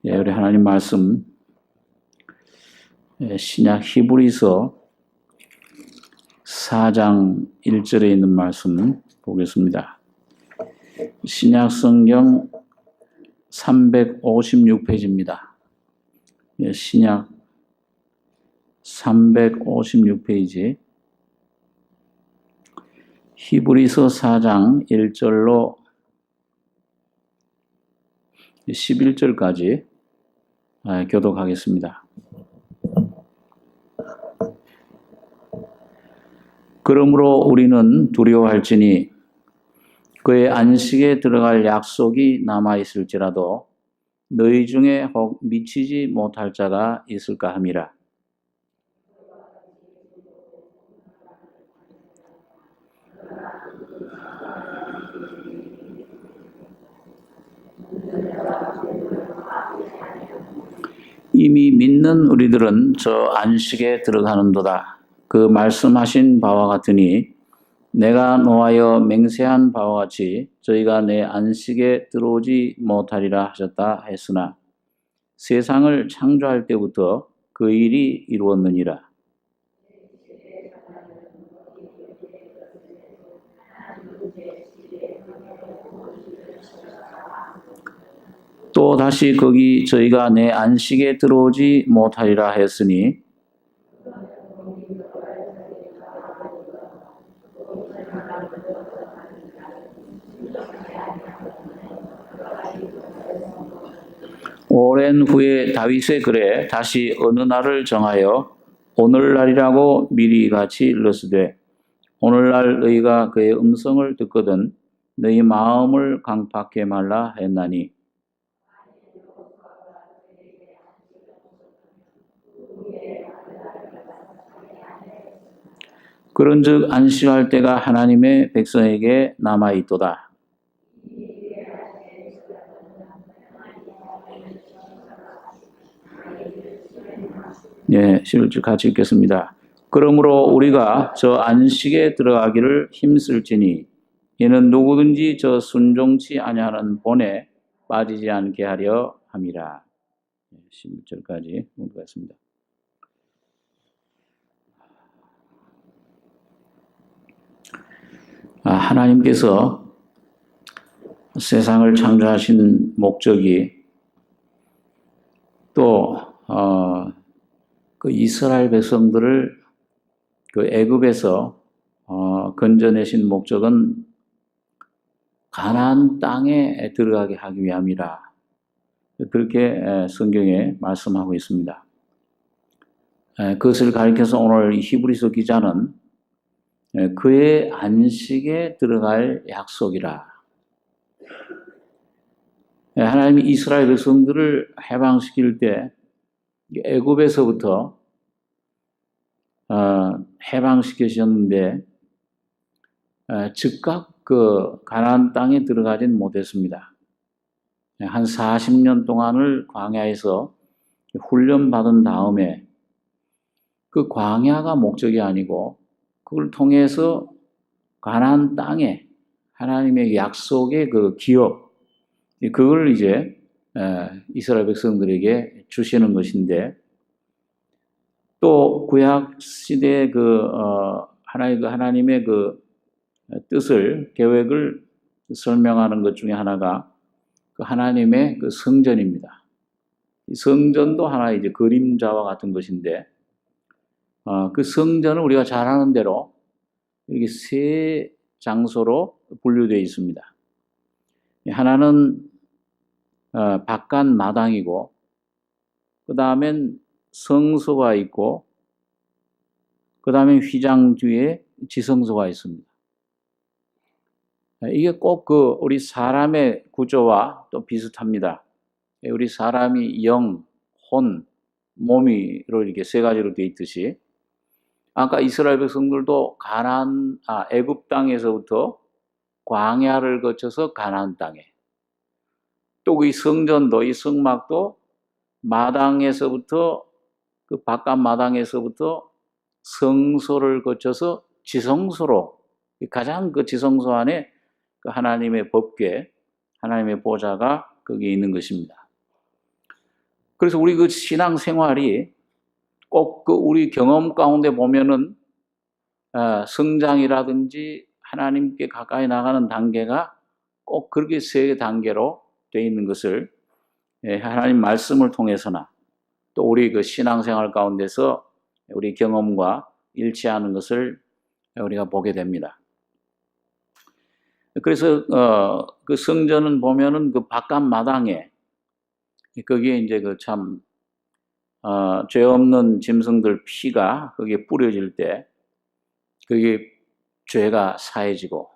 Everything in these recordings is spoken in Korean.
우리 하나님 말씀 신약 히브리서 4장 1절에 있는 말씀 보겠습니다. 신약 성경 356페이지입니다. 신약 356페이지 히브리서 4장 1절로 11절까지 교독하겠습니다. 그러므로 우리는 두려워할지니 그의 안식에 들어갈 약속이 남아있을지라도 너희 중에 혹 미치지 못할 자가 있을까 함이라. 이미 믿는 우리들은 저 안식에 들어가는도다. 그 말씀하신 바와 같으니 내가 노하여 맹세한 바와 같이 저희가 내 안식에 들어오지 못하리라 하셨다 했으나 세상을 창조할 때부터 그 일이 이루었느니라. 또 다시 거기 저희가 내 안식에 들어오지 못하리라 했으니 오랜 후에 다윗의 글에 다시 어느 날을 정하여 오늘날이라고 미리 같이 일렀으되 오늘날 너희가 그의 음성을 듣거든 너희 마음을 강팍해 말라 했나니 그런즉 안식할 때가 하나님의 백성에게 남아있도다. 예, 11절 같이 읽겠습니다. 그러므로 우리가 저 안식에 들어가기를 힘쓸지니 이는 누구든지 저 순종치 아니하는 본에 빠지지 않게 하려 함이라. 11절까지 공부했습니다. 하나님께서 세상을 창조하신 목적이 또 그 이스라엘 백성들을 그 애굽에서 건져내신 목적은 가나안 땅에 들어가게 하기 위함이라. 그렇게 성경에 말씀하고 있습니다. 그것을 가리켜서 오늘 히브리서 기자는 그의 안식에 들어갈 약속이라. 하나님이 이스라엘 백성들을 해방시킬 때 애굽에서부터 해방시키셨는데 즉각 그 가나안 땅에 들어가진 못했습니다. 한 40년 동안을 광야에서 훈련받은 다음에 그 광야가 목적이 아니고 그걸 통해서 가나안 땅에 하나님의 약속의 그 기업 그걸 이제 이스라엘 백성들에게 주시는 것인데 또 구약 시대의 하나님의 그 뜻을 계획을 설명하는 것 중에 하나가 그 하나님의 그 성전입니다. 이 성전도 하나의 이제 그림자와 같은 것인데 그 성전은 우리가 잘 아는 대로 이렇게 세 장소로 분류되어 있습니다. 하나는 바깥 마당이고 그 다음엔 성소가 있고 그 다음에 휘장 뒤에 지성소가 있습니다. 이게 꼭 우리 사람의 구조와 또 비슷합니다. 우리 사람이 영, 혼, 몸이로 이렇게 세 가지로 되어 있듯이 아까 이스라엘 백성들도 애굽 땅에서부터 광야를 거쳐서 가나안 땅에 또 이 성전도 이 성막도 마당에서부터 그 바깥 마당에서부터 성소를 거쳐서 지성소로 가장 그 지성소 안에 그 하나님의 법궤, 하나님의 보좌가 거기에 있는 것입니다. 그래서 우리 그 신앙 생활이 꼭 그 우리 경험 가운데 보면은 성장이라든지 하나님께 가까이 나가는 단계가 꼭 그렇게 세 단계로 되어 있는 것을 하나님 말씀을 통해서나 또 우리 그 신앙생활 가운데서 우리 경험과 일치하는 것을 우리가 보게 됩니다. 그래서 그 성전은 보면은 그 바깥 마당에 거기에 이제 그 참 죄 없는 짐승들 피가 거기에 뿌려질 때 그게 죄가 사해지고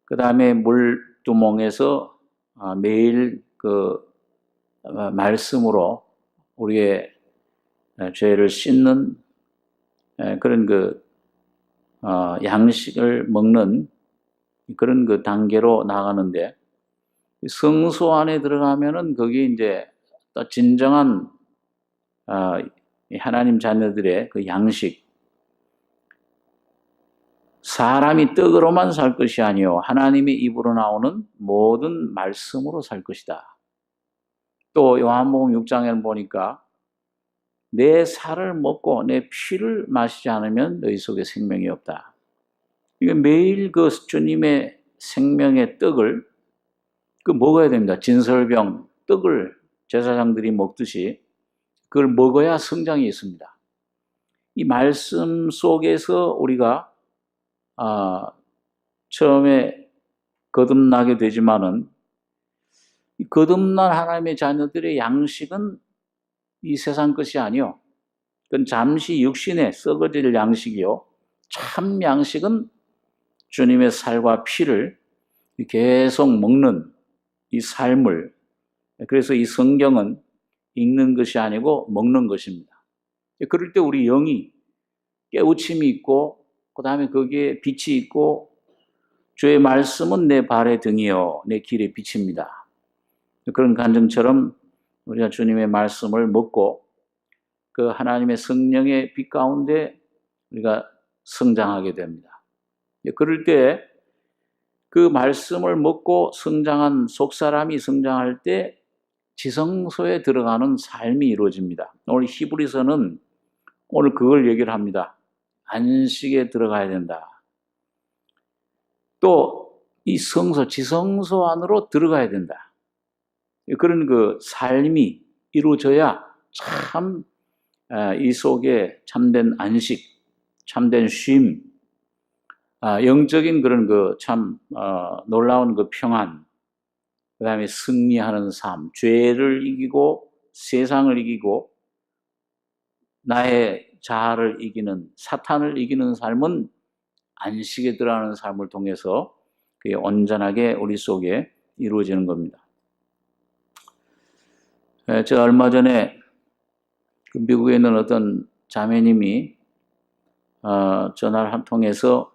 그 다음에 물두멍에서 매일 그 말씀으로 우리의 죄를 씻는 그런 그 양식을 먹는 그런 그 단계로 나가는데 성소 안에 들어가면은 거기 이제 또 진정한 하나님 자녀들의 그 양식, 사람이 떡으로만 살 것이 아니요 하나님의 입으로 나오는 모든 말씀으로 살 것이다. 또 요한복음 6장에는 보니까 내 살을 먹고 내 피를 마시지 않으면 너희 속에 생명이 없다. 이게 매일 그 주님의 생명의 떡을 그 먹어야 됩니다. 진설병 떡을 제사장들이 먹듯이 그걸 먹어야 성장이 있습니다. 이 말씀 속에서 우리가 처음에 거듭나게 되지만은 이 거듭난 하나님의 자녀들의 양식은 이 세상 것이 아니요. 그건 잠시 육신에 썩어질 양식이요. 참 양식은 주님의 살과 피를 계속 먹는 이 삶을, 그래서 이 성경은 읽는 것이 아니고 먹는 것입니다. 그럴 때 우리 영이 깨우침이 있고 그 다음에 거기에 빛이 있고 주의 말씀은 내 발의 등이요 내 길의 빛입니다. 그런 간증처럼 우리가 주님의 말씀을 먹고 그 하나님의 성령의 빛 가운데 우리가 성장하게 됩니다. 그럴 때 그 말씀을 먹고 성장한 속사람이 성장할 때 지성소에 들어가는 삶이 이루어집니다. 오늘 히브리서는 오늘 그걸 얘기를 합니다. 안식에 들어가야 된다. 또 이 성소, 지성소 안으로 들어가야 된다. 그런 그 삶이 이루어져야 참 이 속에 참된 안식, 참된 쉼, 영적인 그런 그 참 놀라운 그 평안, 그 다음에 승리하는 삶, 죄를 이기고 세상을 이기고 나의 자아를 이기는, 사탄을 이기는 삶은 안식에 들어가는 삶을 통해서 그게 온전하게 우리 속에 이루어지는 겁니다. 제가 얼마 전에 그 미국에 있는 어떤 자매님이 전화를 한 통해서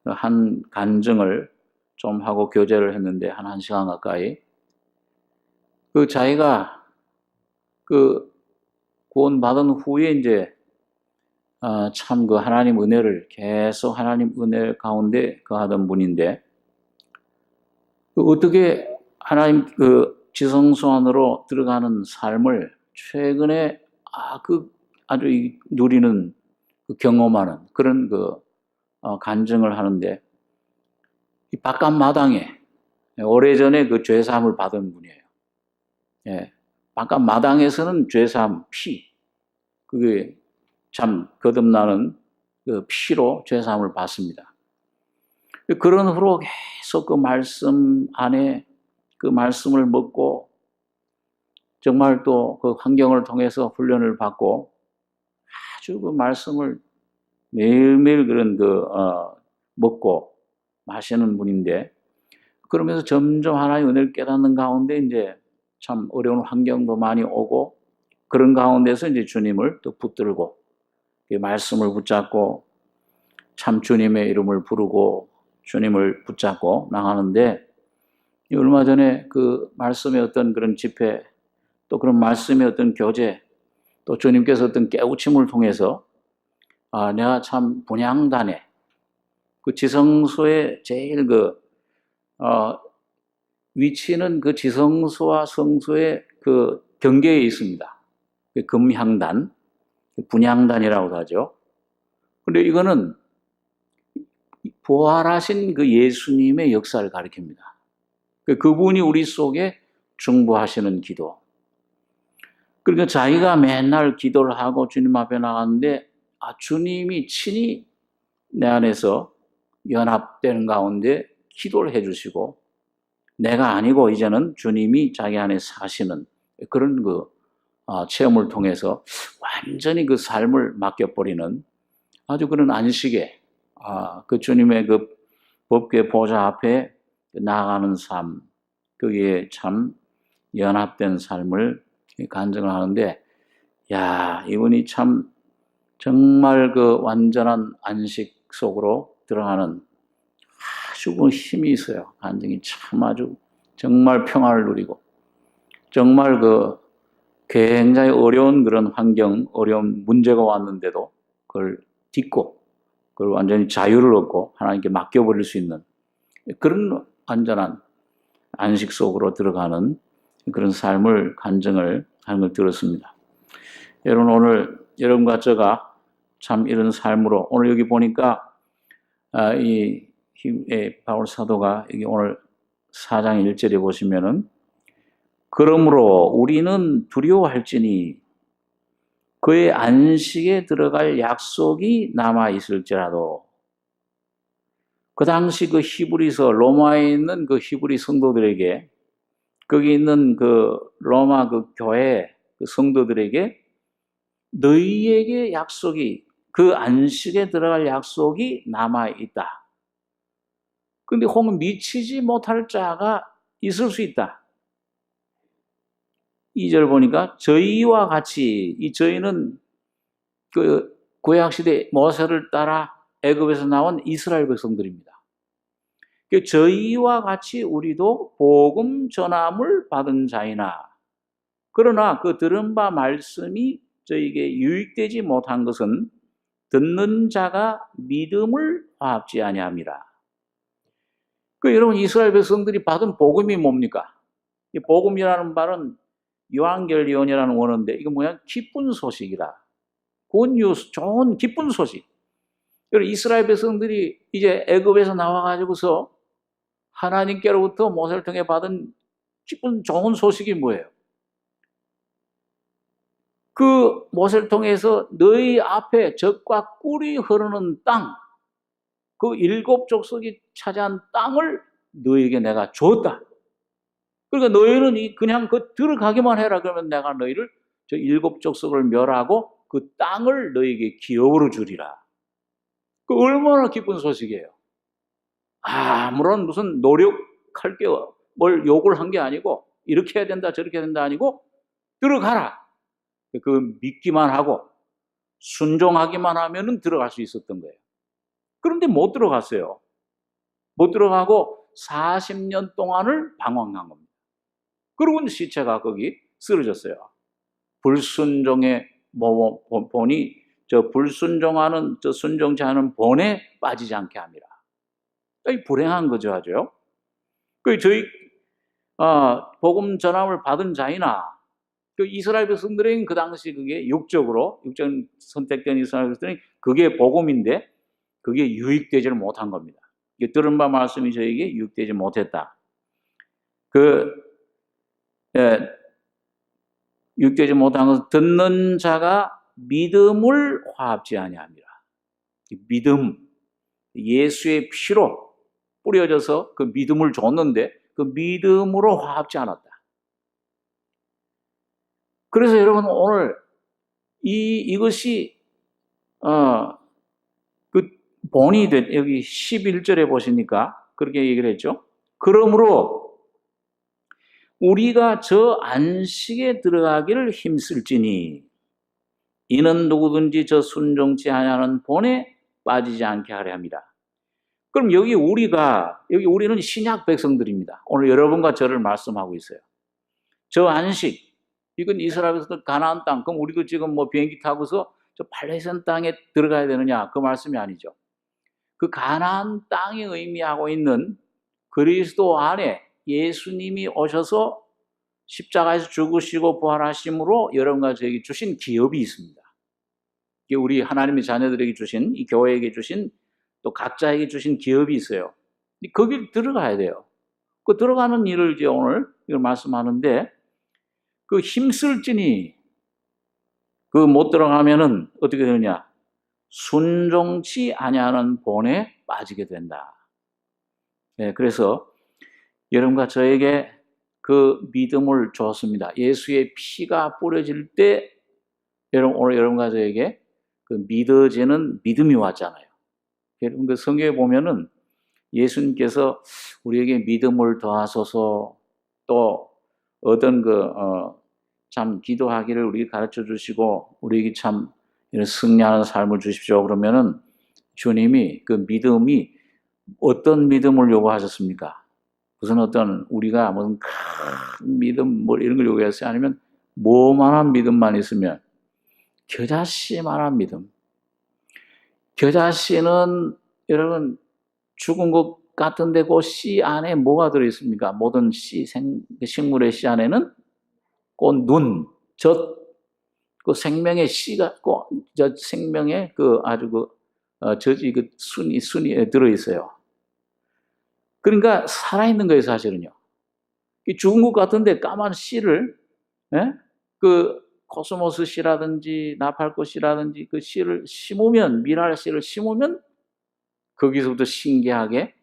한 간증을 좀 하고 교제를 했는데 한 1시간 가까이 그 자기가 그 구원받은 후에 이제 참 그 하나님 은혜를 계속 하나님 은혜 가운데 거하던 분인데 어떻게 하나님 그 지성소 안으로 들어가는 삶을 최근에 아주 누리는 그 경험하는 그런 그 간증을 하는데 이 바깥 마당에 오래전에 그 죄사함을 받은 분이에요. 예, 바깥 마당에서는 죄사함 피 그게 참 거듭나는 그 피로 죄사함을 받습니다. 그런 후로 계속 그 말씀 안에 그 말씀을 먹고 정말 또 그 환경을 통해서 훈련을 받고 아주 그 말씀을 매일매일 그런 먹고 마시는 분인데 그러면서 점점 하나의 은혜를 깨닫는 가운데 이제 참 어려운 환경도 많이 오고 그런 가운데서 이제 주님을 또 붙들고 말씀을 붙잡고 참 주님의 이름을 부르고 주님을 붙잡고 나가는데 얼마 전에 그 말씀의 어떤 그런 집회 또 그런 말씀의 어떤 교제 또 주님께서 어떤 깨우침을 통해서 내가 참 분향단에 그 지성소의 제일 위치는 그 지성소와 성소의 그 경계에 있습니다. 금향단, 분향단이라고도 하죠. 그런데 이거는 부활하신 그 예수님의 역사를 가리킵니다. 그분이 우리 속에 중보하시는 기도. 그러니까 자기가 맨날 기도를 하고 주님 앞에 나가는데 주님이 친히 내 안에서 연합되는 가운데 기도를 해주시고 내가 아니고 이제는 주님이 자기 안에 사시는 그런 체험을 통해서 완전히 그 삶을 맡겨버리는 아주 그런 안식에 그 주님의 그 법궤 보좌 앞에 나아가는 삶, 거기에 참 연합된 삶을 간증을 하는데, 이분이 참 정말 그 완전한 안식 속으로 들어가는 아주 그 힘이 있어요. 간증이 참 아주 정말 평화를 누리고, 정말 굉장히 어려운 그런 환경, 어려운 문제가 왔는데도 그걸 딛고, 그걸 완전히 자유를 얻고 하나님께 맡겨버릴 수 있는 그런 완전한 안식 속으로 들어가는 그런 삶을 간증을 하는 걸 들었습니다. 여러분 오늘 여러분과 제가 참 이런 삶으로 오늘 여기 보니까 이 바울 사도가 여기 오늘 4장 1절에 보시면은 그러므로 우리는 두려워할지니 그의 안식에 들어갈 약속이 남아 있을지라도 그 당시 그 히브리서 로마에 있는 그 히브리 성도들에게 거기 있는 그 로마 그 교회 그 성도들에게 너희에게 약속이 그 안식에 들어갈 약속이 남아 있다. 근데 혹 미치지 못할 자가 있을 수 있다. 2절 보니까 저희와 같이 이 저희는 그 구약시대 모세를 따라 애굽에서 나온 이스라엘 백성들입니다. 저희와 같이 우리도 복음 전함을 받은 자이나 그러나 그 들은 바 말씀이 저에게 유익되지 못한 것은 듣는 자가 믿음을 화합지 아니함이라. 여러분 이스라엘 백성들이 받은 복음이 뭡니까? 이 복음이라는 말은 요한겔리온이라는 원어인데 이거 뭐야? 기쁜 소식이라. 굿뉴스, 좋은 기쁜 소식. 이스라엘 백성들이 이제 애굽에서 나와가지고서 하나님께로부터 모세를 통해 받은 기쁜 좋은 소식이 뭐예요? 그 모세를 통해서 너희 앞에 젖과 꿀이 흐르는 땅, 그 7 족속이 차지한 땅을 너희에게 내가 줬다. 그러니까 너희는 그냥 들어가기만 해라. 그러면 내가 너희를 저 7 족속을 멸하고 그 땅을 너희에게 기업으로 주리라. 얼마나 기쁜 소식이에요. 아무런 무슨 노력할 게 뭘 요구를 한 게 아니고 이렇게 해야 된다 저렇게 해야 된다 아니고 들어가라. 믿기만 하고 순종하기만 하면은 들어갈 수 있었던 거예요. 그런데 못 들어갔어요. 못 들어가고 40년 동안을 방황한 겁니다. 그리고 시체가 거기 쓰러졌어요. 불순종의 본이 불순종하는 순종치 않은 본에 빠지지 않게 합니다. 불행한 거죠, 아주. 저희 복음 전함을 받은 자이나 이스라엘 백성들은 그 당시 그게 육적으로 선택된 이스라엘 백성들은 그게 복음인데 그게 유익되지를 못한 겁니다. 들은 바 말씀이 저에게 유익되지 못했다. 유익되지 못한 것은 듣는 자가 믿음을 화합지 아니함이라. 믿음, 예수의 피로 뿌려져서 그 믿음을 줬는데 그 믿음으로 화합지 않았다. 그래서 여러분 오늘 이것이 그 본이 된 여기 11절에 보시니까 그렇게 얘기를 했죠. 그러므로 우리가 저 안식에 들어가기를 힘쓸지니 이는 누구든지 저 순종치 아니하는 본에 빠지지 않게 하려 합니다. 그럼 여기 우리는 신약 백성들입니다. 오늘 여러분과 저를 말씀하고 있어요. 저 안식 이건 이스라엘에서 가나안 땅. 그럼 우리도 지금 비행기 타고서 저 팔레스타인 땅에 들어가야 되느냐? 그 말씀이 아니죠. 그 가나안 땅이 의미하고 있는 그리스도 안에 예수님이 오셔서 십자가에서 죽으시고 부활하심으로 여러분과 저에게 주신 기업이 있습니다. 이게 우리 하나님의 자녀들에게 주신, 이 교회에게 주신, 또 각자에게 주신 기업이 있어요. 거길 들어가야 돼요. 그 들어가는 일을 이제 오늘 이걸 말씀하는데, 그 힘쓸지니 그 못 들어가면은 어떻게 되느냐? 순종치 아니하는 본에 빠지게 된다. 네, 그래서 여러분과 저에게 그 믿음을 줬습니다. 예수의 피가 뿌려질 때 여러분, 오늘 여러분과 저에게 그 믿어지는 믿음이 왔잖아요. 여러분 그 성경에 보면은 예수님께서 우리에게 믿음을 더하소서, 또 어떤 참 기도하기를 우리에게 가르쳐 주시고 우리에게 참 이런 승리하는 삶을 주십시오. 그러면은 주님이 그 믿음이 어떤 믿음을 요구하셨습니까? 무슨 어떤 우리가 무슨 큰 믿음 뭐 이런 걸 요구했어요? 아니면 뭐만한 믿음만 있으면? 겨자씨만한 믿음. 겨자씨는 여러분 죽은 것 같은데 그 씨 안에 뭐가 들어있습니까? 모든 씨, 식물의 씨 안에는 그 눈, 젖, 그 생명의 씨가, 저 생명의 그 아주 젖이 그 순이 들어있어요. 그러니까 살아있는 거예요, 사실은요. 죽은 것 같은데 까만 씨를, 예? 그 코스모스 씨라든지 나팔꽃 씨라든지 그 씨를 심으면, 미랄 씨를 심으면 거기서부터 신기하게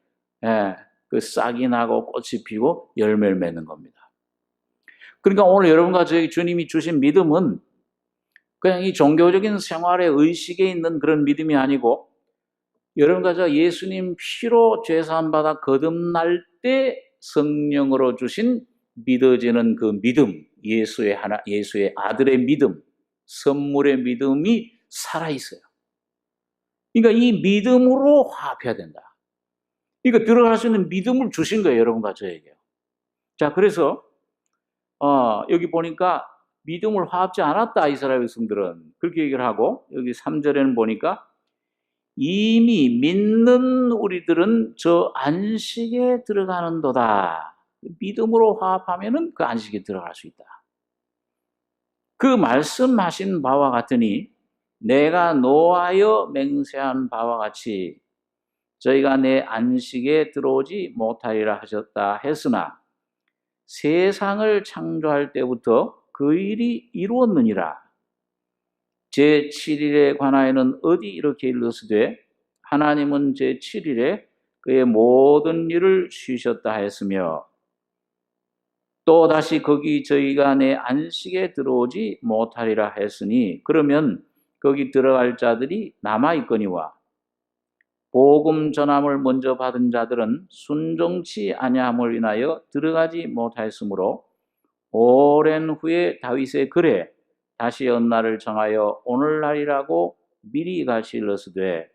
그 싹이 나고 꽃이 피고 열매를 맺는 겁니다. 그러니까 오늘 여러분과 저에게 주님이 주신 믿음은 그냥 이 종교적인 생활의 의식에 있는 그런 믿음이 아니고, 여러분과 저 예수님 피로 죄사함 받아 거듭날 때 성령으로 주신 믿어지는 그 믿음, 예수의 아들의 믿음, 선물의 믿음이 살아있어요. 그러니까 이 믿음으로 화합해야 된다. 그러니까 들어갈 수 있는 믿음을 주신 거예요, 여러분과 저에게요. 자, 그래서 여기 보니까 믿음을 화합지 않았다, 이스라엘 백성들은. 그렇게 얘기를 하고, 여기 3절에는 보니까 이미 믿는 우리들은 저 안식에 들어가는도다. 믿음으로 화합하면은 그 안식에 들어갈 수 있다. 그 말씀하신 바와 같으니 내가 노하여 맹세한 바와 같이 저희가 내 안식에 들어오지 못하리라 하셨다 했으나 세상을 창조할 때부터 그 일이 이루었느니라. 제7일에 관하여는 어디 이렇게 일렀으되 하나님은 제7일에 그의 모든 일을 쉬셨다 했으며, 또 다시 거기 저희가 내 안식에 들어오지 못하리라 했으니 그러면 거기 들어갈 자들이 남아있거니와 복음 전함을 먼저 받은 자들은 순종치 아니함을 인하여 들어가지 못하였으므로 오랜 후에 다윗의 글에 다시 언날을 정하여 오늘날이라고 미리 같이 일렀으되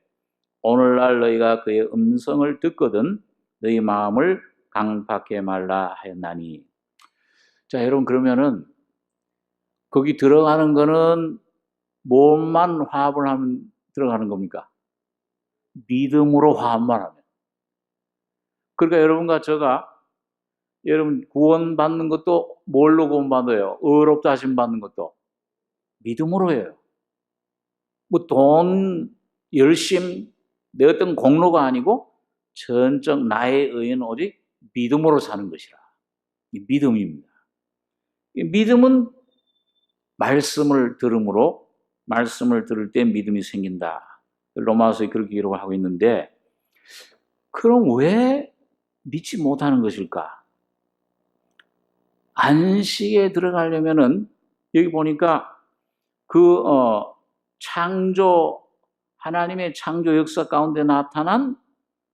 오늘날 너희가 그의 음성을 듣거든 너희 마음을 강팍해 말라 하였나니. 자, 여러분, 그러면은 거기 들어가는 거는 뭐만 화합을 하면 들어가는 겁니까? 믿음으로 화합만 하면. 그러니까 여러분과 제가 여러분 구원받는 것도 뭘로 구원받아요? 의롭다 하심 받는 것도 믿음으로 해요. 뭐 돈, 열심, 내 어떤 공로가 아니고 전적 나의 의는 오직 믿음으로 사는 것이라. 이 믿음입니다. 이 믿음은 말씀을 들음으로, 말씀을 들을 때 믿음이 생긴다. 로마서에 그렇게 기록을 하고 있는데, 그럼 왜 믿지 못하는 것일까? 안식에 들어가려면은 여기 보니까 그 창조, 하나님의 창조 역사 가운데 나타난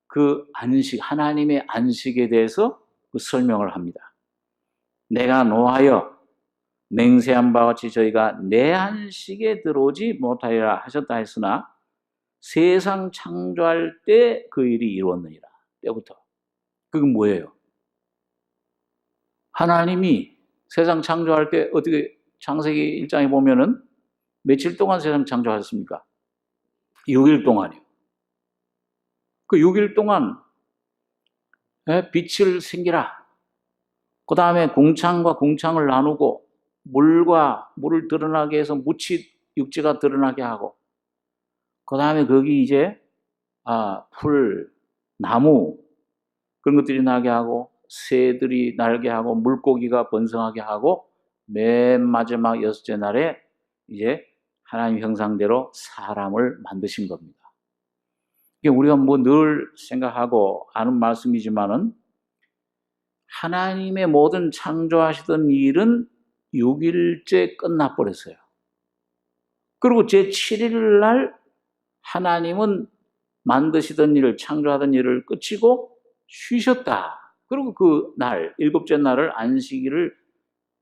그 안식, 하나님의 안식에 대해서 그 설명을 합니다. 내가 노하여 맹세한 바와 같이 저희가 내 안식에 들어오지 못하리라 하셨다 했으나 세상 창조할 때 그 일이 이루었느니라. 때부터. 그건 뭐예요? 하나님이 세상 창조할 때 어떻게 창세기 1장에 보면은 며칠 동안 세상 창조하셨습니까? 6일 동안이요. 그 6일 동안 빛을 생기라. 그 다음에 궁창과 궁창을 나누고 물과 물을 드러나게 해서 육지가 드러나게 하고, 그 다음에 거기 이제 풀, 나무 그런 것들이 나게 하고, 새들이 날게 하고, 물고기가 번성하게 하고, 맨 마지막 6째 날에 이제 하나님 형상대로 사람을 만드신 겁니다. 이게 우리가 뭐 늘 생각하고 아는 말씀이지만은, 하나님의 모든 창조하시던 일은 6일째 끝나버렸어요. 그리고 제7일 날 하나님은 만드시던 일을, 창조하던 일을 끝이고 쉬셨다. 그리고 그 날, 7째 날을 안식일을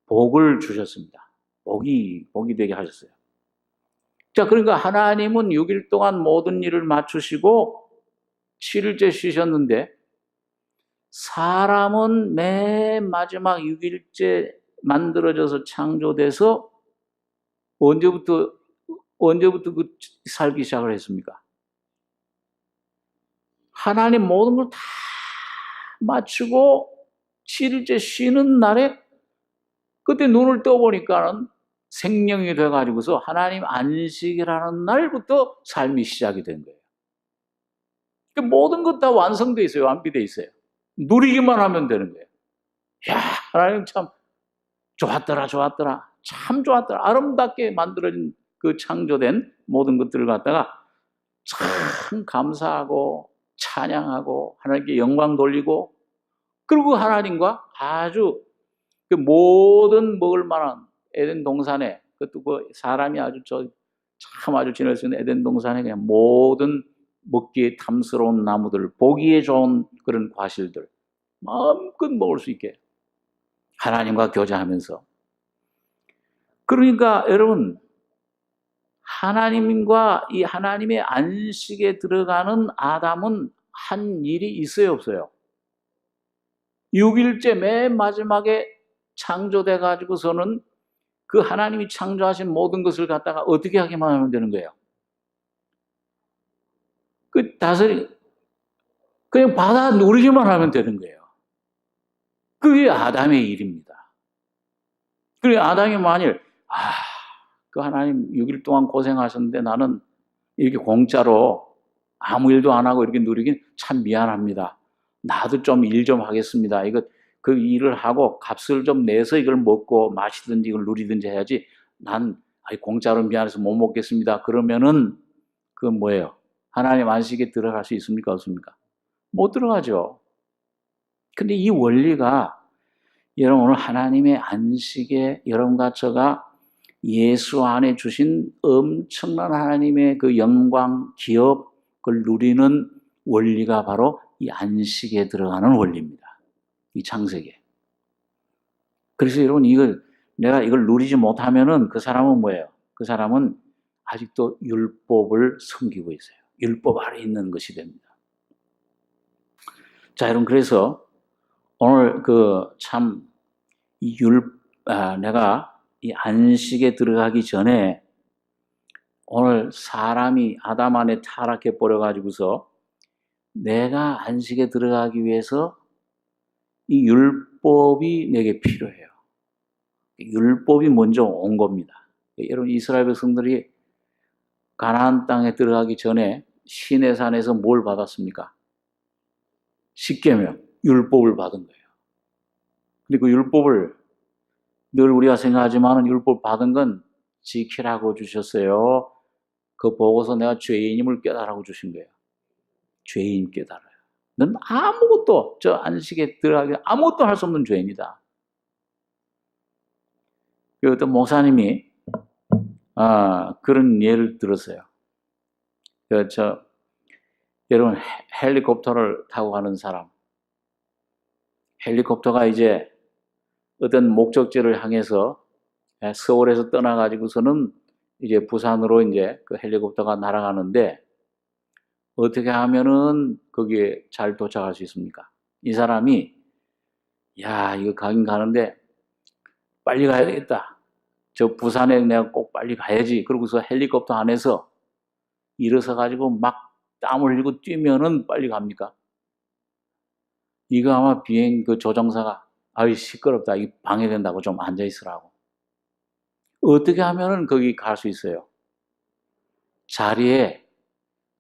복을 주셨습니다. 복이 되게 하셨어요. 자, 그러니까 하나님은 6일 동안 모든 일을 맞추시고 7일째 쉬셨는데, 사람은 맨 마지막 6일째 만들어져서 창조돼서 언제부터 살기 시작을 했습니까? 하나님 모든 걸 다 마치고 7일째 쉬는 날에 그때 눈을 떠보니까는 생명이 돼가지고서 하나님 안식이라는 날부터 삶이 시작이 된 거예요. 모든 것 다 완성되어 있어요. 완비되어 있어요. 누리기만 하면 되는 거예요. 야, 하나님 참 좋았더라. 참 좋았더라. 아름답게 만들어진 그 창조된 모든 것들을 갖다가 참 감사하고 찬양하고 하나님께 영광 돌리고, 그리고 하나님과 아주 그 모든 먹을 만한 에덴 동산에, 그것도 그 사람이 아주 지낼 수 있는 에덴 동산에 그냥 모든 먹기에 탐스러운 나무들, 보기에 좋은 그런 과실들 마음껏 먹을 수 있게 하나님과 교제하면서. 그러니까 여러분, 하나님과 이 하나님의 안식에 들어가는 아담은 한 일이 있어요, 없어요? 6일째 맨 마지막에 창조돼 가지고서는 그 하나님이 창조하신 모든 것을 갖다가 어떻게 하기만 하면 되는 거예요? 그냥 받아 누리기만 하면 되는 거예요. 그게 아담의 일입니다. 그리고 아담이 만일 그 하나님 6일 동안 고생하셨는데 나는 이렇게 공짜로 아무 일도 안 하고 이렇게 누리긴 참 미안합니다. 나도 좀 일 좀 하겠습니다. 그 일을 하고 값을 좀 내서 이걸 먹고 마시든지 이걸 누리든지 해야지, 난 공짜로 미안해서 못 먹겠습니다. 그러면은 그건 뭐예요? 하나님 안식에 들어갈 수 있습니까? 없습니까? 못 들어가죠. 근데 이 원리가 여러분 오늘 하나님의 안식에 여러분과 저가 예수 안에 주신 엄청난 하나님의 그 영광, 기업, 그걸 누리는 원리가 바로 이 안식에 들어가는 원리입니다. 이 창세기에. 그래서 여러분 내가 이걸 누리지 못하면은 그 사람은 뭐예요? 그 사람은 아직도 율법을 섬기고 있어요. 율법 아래 있는 것이 됩니다. 자, 여러분 그래서 오늘 내가 이 안식에 들어가기 전에 오늘 사람이 아담 안에 타락해 버려가지고서 내가 안식에 들어가기 위해서 이 율법이 내게 필요해요. 율법이 먼저 온 겁니다. 여러분 이스라엘 백성들이 가나안 땅에 들어가기 전에 시내산에서 뭘 받았습니까? 십계명, 율법을 받은 거예요. 근데 그 율법을 늘 우리가 생각하지만 율법 받은 건 지키라고 주셨어요. 그거 보고서 내가 죄인임을 깨달으라고 주신 거예요. 죄인 깨달아요. 넌 아무것도 저 안식에 들어가기 아무것도 할 수 없는 죄인이다. 어떤 목사님이 그런 예를 들었어요. 여러분 헬리콥터를 타고 가는 사람, 헬리콥터가 이제 어떤 목적지를 향해서 서울에서 떠나가지고서는 이제 부산으로 이제 그 헬리콥터가 날아가는데 어떻게 하면은 거기에 잘 도착할 수 있습니까? 이 사람이 이거 가긴 가는데 빨리 가야 되겠다. 저 부산에 내가 꼭 빨리 가야지. 그러고서 헬리콥터 안에서 일어서 가지고 막 땀을 흘리고 뛰면은 빨리 갑니까? 이거 아마 비행 그 조종사가 아이 시끄럽다. 이 방해된다고 좀 앉아 있으라고. 어떻게 하면은 거기 갈 수 있어요? 자리에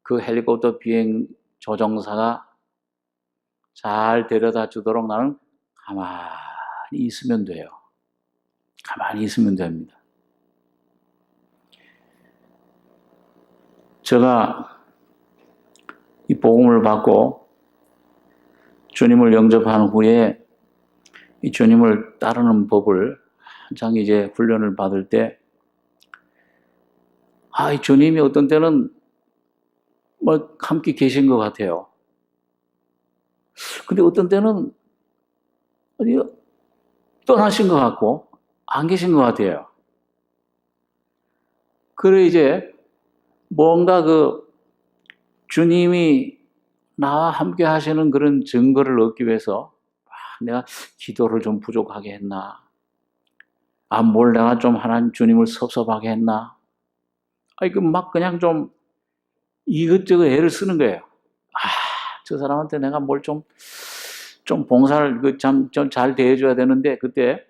그 헬리콥터 비행 조종사가 잘 데려다 주도록 나는 가만히 있으면 돼요. 가만히 있으면 됩니다. 제가 이 복음을 받고 주님을 영접한 후에 이 주님을 따르는 법을 한창 이제 훈련을 받을 때, 이 주님이 어떤 때는 뭐 함께 계신 것 같아요. 근데 어떤 때는 어디 떠나신 것 같고 안 계신 것 같아요. 그래 이제 뭔가 그 주님이 나와 함께 하시는 그런 증거를 얻기 위해서 내가 기도를 좀 부족하게 했나? 뭘 내가 좀 하나님 주님을 섭섭하게 했나? 막 그냥 좀 이것저것 애를 쓰는 거예요. 저 사람한테 내가 뭘 좀 봉사를 좀 잘 대해줘야 되는데 그때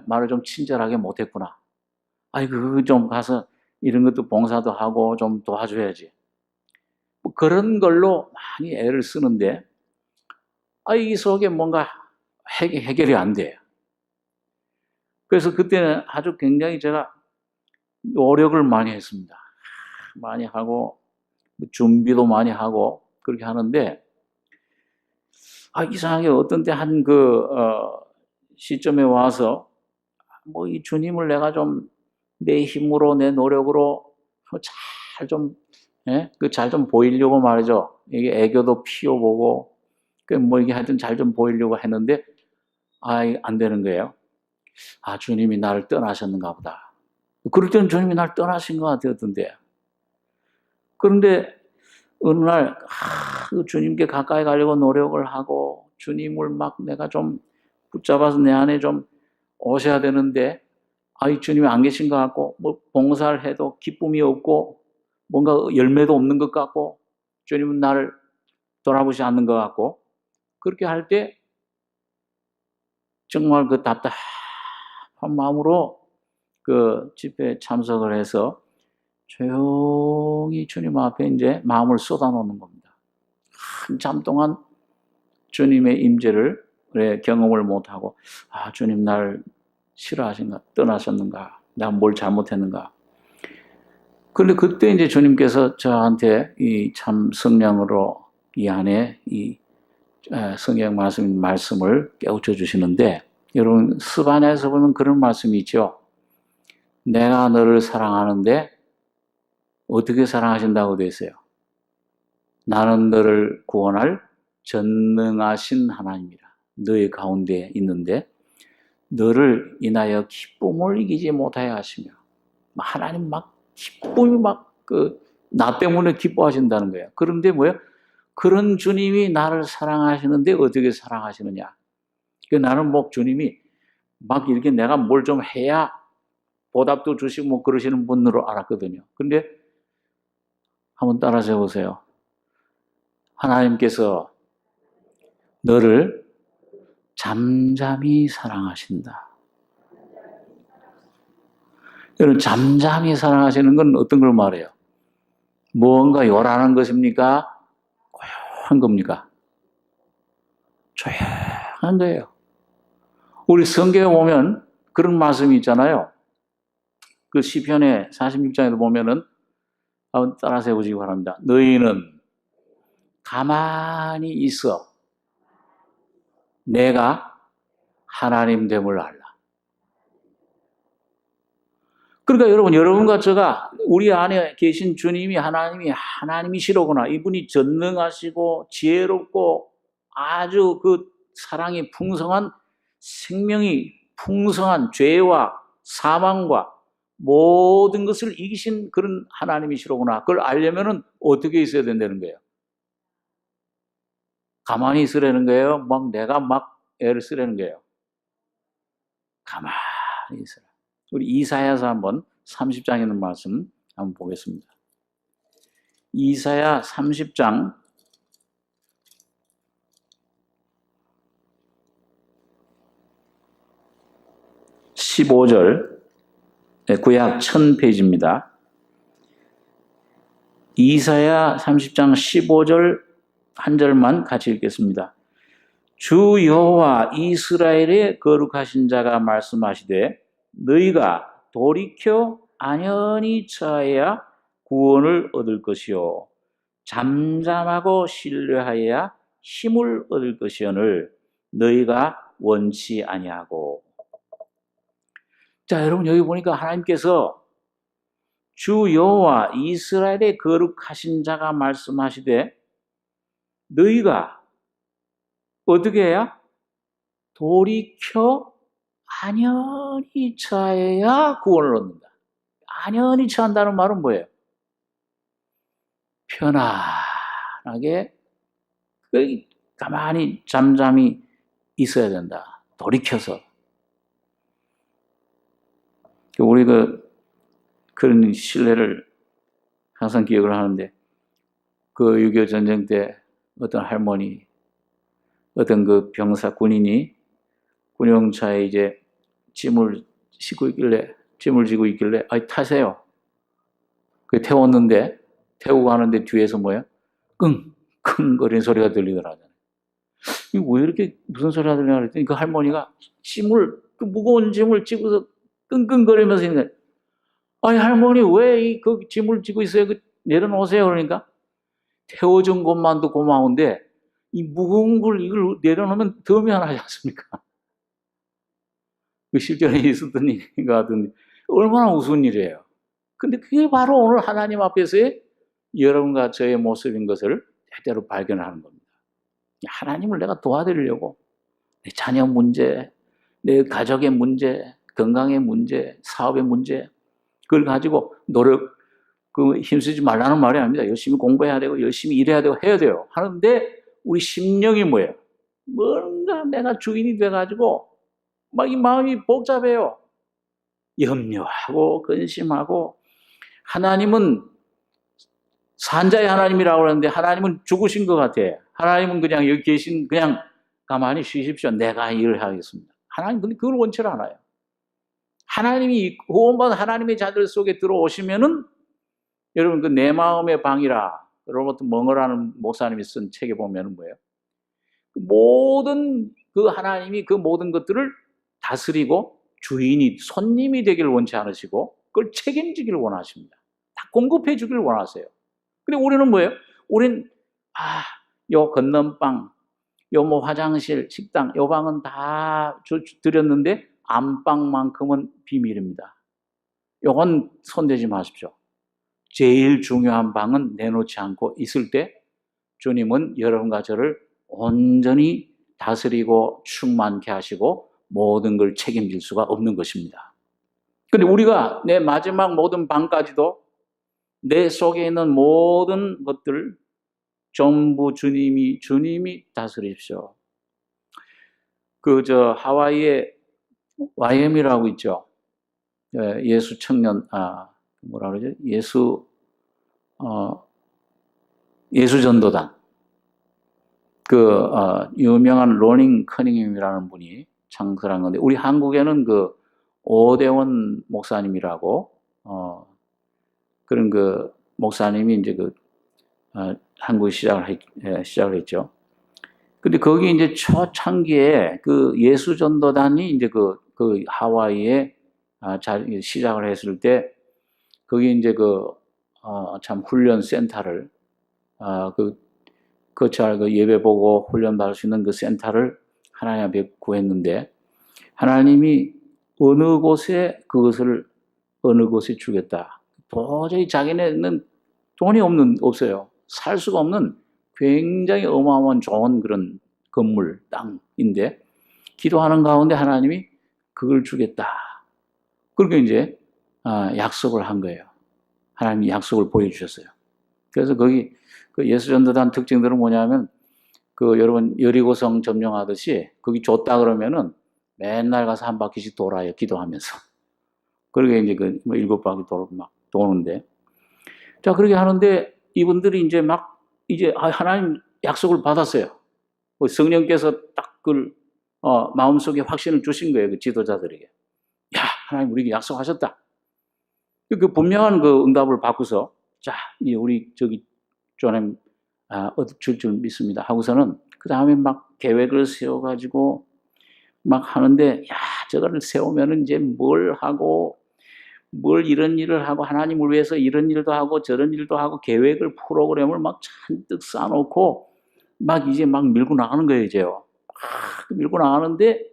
말을 좀 친절하게 못했구나. 그거 좀 가서 이런 것도 봉사도 하고 좀 도와줘야지. 뭐 그런 걸로 많이 애를 쓰는데 이 속에 뭔가 해결이 안 돼요. 그래서 그때는 아주 굉장히 제가 노력을 많이 했습니다. 많이 하고 준비도 많이 하고 그렇게 하는데 이상하게 어떤 때 한 시점에 와서 뭐 이 주님을 내가 좀 내 힘으로 내 노력으로 잘 좀 보이려고 말이죠. 이게 애교도 피워보고 뭐 이게 하여튼 잘 좀 보이려고 했는데 안 되는 거예요. 주님이 나를 떠나셨는가 보다. 그럴 때는 주님이 나를 떠나신 것 같았던데. 그런데 어느 날 주님께 가까이 가려고 노력을 하고 주님을 막 내가 좀 붙잡아서 내 안에 좀 오셔야 되는데 주님이 안 계신 것 같고 뭐 봉사를 해도 기쁨이 없고 뭔가 열매도 없는 것 같고 주님은 나를 돌아보지 않는 것 같고 그렇게 할 때 정말 그 답답한 마음으로 그 집회에 참석을 해서 조용히 주님 앞에 이제 마음을 쏟아놓는 겁니다. 한참 동안 주님의 임재를 경험을 못하고 주님 나를 싫어하신가? 떠나셨는가? 내가 뭘 잘못했는가? 그런데 그때 이제 주님께서 저한테 이 참 성령으로 이 안에 이 성경 말씀을 깨우쳐 주시는데 여러분 스바냐에서 보면 그런 말씀이 있죠. 내가 너를 사랑하는데 어떻게 사랑하신다고 되어 있어요? 나는 너를 구원할 전능하신 하나님이라. 너의 가운데 있는데 너를 인하여 기쁨을 이기지 못하여 하시며 하나님 기쁨이 나 때문에 기뻐하신다는 거예요. 그런데 뭐예요? 그런 주님이 나를 사랑하시는데 어떻게 사랑하시느냐? 나는 주님이 이렇게 내가 뭘 좀 해야 보답도 주시고 그러시는 분으로 알았거든요. 그런데 한번 따라서 해보세요. 하나님께서 너를 잠잠히 사랑하신다. 여러분 잠잠히 사랑하시는 건 어떤 걸 말해요? 무언가 요란한 것입니까? 고요한 겁니까? 조용한 거예요. 우리 성경에 보면 그런 말씀이 있잖아요. 그 시편의 46장에도 보면은 한번 따라서 해보시기 바랍니다. 너희는 가만히 있어 내가 하나님 됨을 알라. 그러니까 여러분과 제가 우리 안에 계신 주님이 하나님이시로구나. 이분이 전능하시고 지혜롭고 아주 그 사랑이 풍성한 생명이 풍성한 죄와 사망과 모든 것을 이기신 그런 하나님이시로구나. 그걸 알려면은 어떻게 있어야 된다는 거예요? 가만히 있으라는 거예요? 내가 애를 쓰라는 거예요? 가만히 있으라. 우리 이사야서 한번 30장에 있는 말씀 한번 보겠습니다. 이사야 30장 15절, 구약 1000페이지입니다. 이사야 30장 15절 한 절만 같이 읽겠습니다. 주 여호와 이스라엘의 거룩하신 자가 말씀하시되 너희가 돌이켜 안연히 처하여야 구원을 얻을 것이요 잠잠하고 신뢰하여야 힘을 얻을 것이오늘 너희가 원치 아니하고. 자, 여러분 여기 보니까 하나님께서 주 여호와 이스라엘의 거룩하신 자가 말씀하시되 너희가 어떻게 해야? 돌이켜 안연히 처해야 구원을 얻는다. 안연히 처한다는 말은 뭐예요? 편안하게 가만히 잠잠히 있어야 된다. 돌이켜서. 우리 그런 신뢰를 항상 기억을 하는데, 그 6.25 전쟁 때 어떤 할머니, 어떤 그 병사 군인이 군용차에 이제 짐을 지고 있길래, 아이, 타세요. 그 태웠는데, 태우고 가는데 뒤에서 뭐야? 끙끙거리는 소리가 들리더라고요. 왜 이렇게 무슨 소리가 들리나 그랬더니 그 할머니가 그 무거운 짐을 지고서 끙끙거리면서 있는 거예요. 아니, 할머니, 왜 그 짐을 지고 있어요? 내려놓으세요. 그러니까, 태워준 것만도 고마운데, 이 무거운 걸 이걸 내려놓으면 더 미안하지 않습니까? 그 실전에 있었던 일인 것 같은데, 얼마나 우스운 일이에요. 근데 그게 바로 오늘 하나님 앞에서의 여러분과 저의 모습인 것을 때때로 발견하는 겁니다. 하나님을 내가 도와드리려고, 내 자녀 문제, 내 가족의 문제, 건강의 문제, 사업의 문제, 그걸 가지고 힘쓰지 말라는 말이 아닙니다. 열심히 공부해야 되고, 열심히 일해야 되고, 해야 돼요. 하는데, 우리 심령이 뭐예요? 뭔가 내가 주인이 돼가지고, 막 이 마음이 복잡해요. 염려하고, 근심하고, 하나님은 산자의 하나님이라고 하는데, 하나님은 죽으신 것 같아. 하나님은 그냥 여기 그냥 가만히 쉬십시오. 내가 일을 하겠습니다. 하나님, 근데 그걸 원치 않아요. 하나님이 구원받은 하나님의 자들 속에 들어오시면은 여러분 그 내 마음의 방이라 로버트 멍어라는 목사님이 쓴 책에 보면은 뭐예요? 모든 그 하나님이 그 모든 것들을 다스리고 주인이 손님이 되기를 원치 않으시고 그걸 책임지기를 원하십니다. 다 공급해 주기를 원하세요. 근데 우리는 뭐예요? 우린 요 건넌방, 요 뭐 화장실, 식당, 요 방은 다 드렸는데 안방만큼은 비밀입니다. 요건 손대지 마십시오. 제일 중요한 방은 내놓지 않고 있을 때 주님은 여러분과 저를 온전히 다스리고 충만케 하시고 모든 걸 책임질 수가 없는 것입니다. 그런데 우리가 내 마지막 모든 방까지도 내 속에 있는 모든 것들 전부 주님이 다스리십시오. 하와이에 YM이라고 있죠. 예수 청년, 뭐라 그러죠? 예수 전도단. 유명한 로닝 커닝햄이라는 분이 창설한 건데, 우리 한국에는 오대원 목사님이라고, 그런 목사님이 이제 한국에 시작을 했죠. 근데 거기 이제 초창기에 예수 전도단이 이제 하와이에 시작을 했을 때, 거기 이제 참 훈련 센터를, 예배 보고 훈련 받을 수 있는 그 센터를 하나님 앞에 구했는데, 하나님이 어느 곳에 주겠다. 도저히 자기네는 돈이 없어요. 살 수가 없는 굉장히 어마어마한 좋은 그런 건물, 땅인데, 기도하는 가운데 하나님이 그걸 주겠다. 그렇게 이제, 약속을 한 거예요. 하나님이 약속을 보여주셨어요. 그래서 거기, 예수전도단 특징들은 뭐냐면, 여러분, 여리고성 점령하듯이, 거기 줬다 그러면은 맨날 가서 한 바퀴씩 돌아요. 기도하면서. 그러게 이제 7바퀴 도는데. 자, 그렇게 하는데, 이분들이 이제 하나님 약속을 받았어요. 성령께서 딱 마음속에 확신을 주신 거예요. 그 지도자들에게. 야, 하나님 우리에게 약속하셨다. 그 분명한 그 응답을 받고서 자, 이제 우리 저기 주님 얻을 줄 믿습니다 하고서는 그 다음에 막 계획을 세워가지고 막 하는데 야, 저거를 세우면은 이제 뭘 하고 뭘 이런 일을 하고 하나님을 위해서 이런 일도 하고 저런 일도 하고 계획을 프로그램을 막 잔뜩 쌓아놓고 막 이제 막 밀고 나가는 거예요, 이제요. 막 밀고 나가는데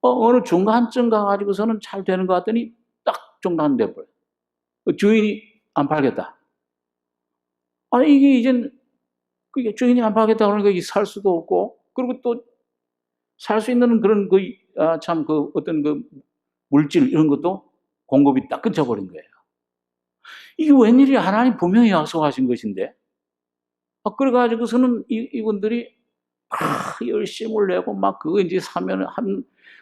어느 중간쯤 가가지고서는 잘 되는 것 같더니 딱 중단돼 버려요. 주인이 안 팔겠다. 아니 이게 이젠 그게 주인이 안 팔겠다 그러니까 살 수도 없고 그리고 또 살 수 있는 그런 참 그 어떤 그 물질 이런 것도 공급이 딱 끊겨버린 거예요. 이게 웬일이야? 하나님 분명히 약속하신 것인데. 그래가지고서는 이분들이 열심을 내고 막 그거 이제 사면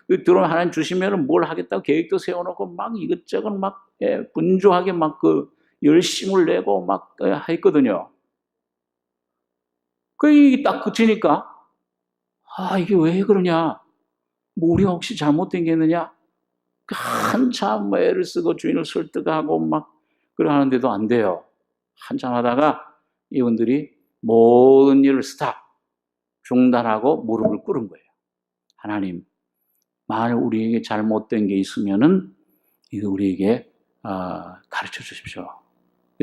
들어오면 하나님 주시면은 뭘 하겠다고 계획도 세워놓고 막 이것저것 막 분주하게 막 그 열심을 내고 막 했거든요. 그게 딱 그치니까 이게 왜 그러냐? 뭐 우리가 혹시 잘못된 게 있느냐? 한참 애를 쓰고 주인을 설득하고 막 그래 하는데도 안 돼요. 한참 하다가 이분들이 모든 일을 중단하고 무릎을 꿇은 거예요. 하나님, 만약 우리에게 잘못된 게 있으면은 이거 우리에게 가르쳐 주십시오.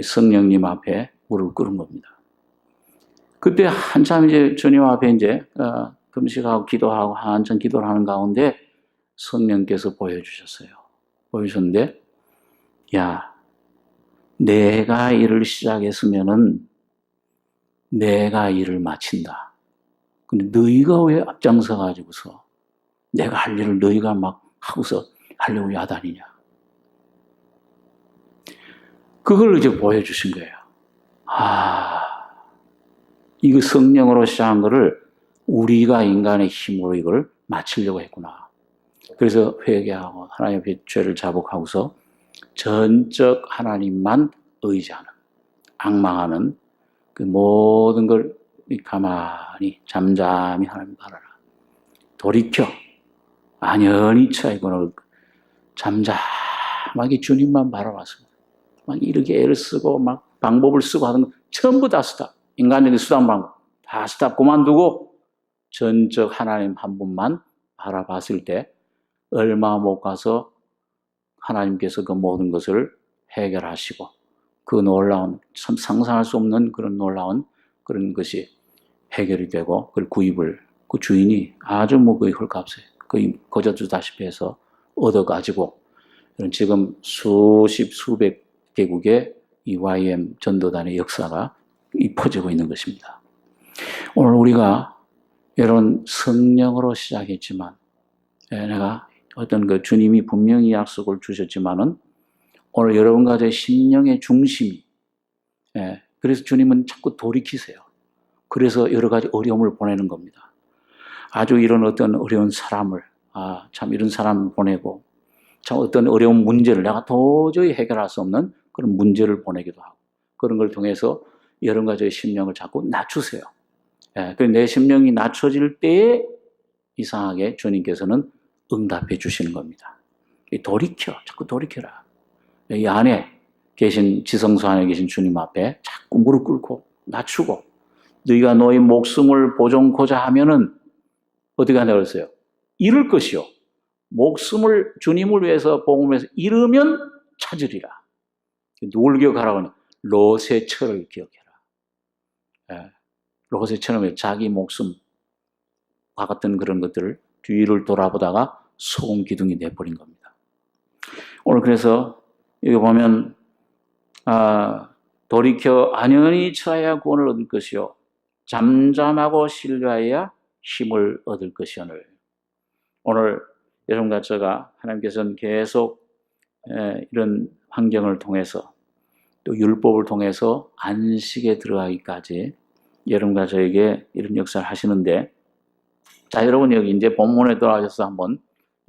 성령님 앞에 무릎을 꿇은 겁니다. 그때 한참 이제 주님 앞에 이제 금식하고 기도하고 한참 기도를 하는 가운데 성령께서 보여주셨어요. 보여주셨는데, 야, 내가 일을 시작했으면은 내가 일을 마친다. 근데 너희가 왜 앞장서 가지고서 내가 할 일을 너희가 막 하고서 하려고 야단이냐. 그걸 이제 보여주신 거예요. 이거 성령으로 시작한 거를 우리가 인간의 힘으로 이걸 마치려고 했구나. 그래서 회개하고 하나님 앞에 죄를 자복하고서 전적 하나님만 의지하는, 앙망하는 그 모든 걸 가만히 잠잠히 하나님 바라라. 돌이켜 안연히 처하고는 잠잠하게 주님만 바라봤습니다. 막 이렇게 애를 쓰고 막 방법을 쓰고 하는 거 전부 다 스탑. 인간적인 수단 방법 다 스탑 그만두고 전적 하나님 한 분만 바라봤을 때 얼마 못 가서 하나님께서 그 모든 것을 해결하시고 그 놀라운 참 상상할 수 없는 그런 놀라운 그런 것이 해결이 되고 그걸 구입을 그 주인이 아주 거의 헐값에 거의 거저주다시피 해서 얻어가지고 지금 수백 개국의 이 YM 전도단의 역사가 퍼지고 있는 것입니다. 오늘 우리가 이런 성령으로 시작했지만 내가 어떤 그 주님이 분명히 약속을 주셨지만은 오늘 여러분과 제 심령의 중심이 그래서 주님은 자꾸 돌이키세요. 그래서 여러 가지 어려움을 보내는 겁니다. 아주 이런 어떤 어려운 사람을 참 이런 사람 보내고 참 어떤 어려운 문제를 내가 도저히 해결할 수 없는 그런 문제를 보내기도 하고 그런 걸 통해서 여러분과 저의 심령을 자꾸 낮추세요. 내 심령이 낮춰질 때에 이상하게 주님께서는 응답해 주시는 겁니다. 자꾸 돌이켜라. 이 안에 계신 지성소 안에 계신 주님 앞에 자꾸 무릎 꿇고 낮추고 너희가 너희 목숨을 보존코자 하면은 어떻게 한다고 그랬어요? 잃을 것이요. 목숨을 주님을 위해서 복음을 위해서 잃으면 찾으리라. 누굴 기억하라고 하냐? 롯의 철을 기억해라. 롯의 철은 자기 목숨과 같은 그런 것들을 뒤를 돌아보다가 소금 기둥이 돼버린 겁니다. 오늘 그래서 여기 보면 돌이켜 안연히 처하여야 구원을 얻을 것이요 잠잠하고 신뢰하여야 힘을 얻을 것이오늘. 오늘 여러분과 제가 하나님께서는 계속 이런 환경을 통해서 또 율법을 통해서 안식에 들어가기까지 여러분과 저에게 이런 역사를 하시는데 자 여러분 여기 이제 본문에 돌아가셔서 한번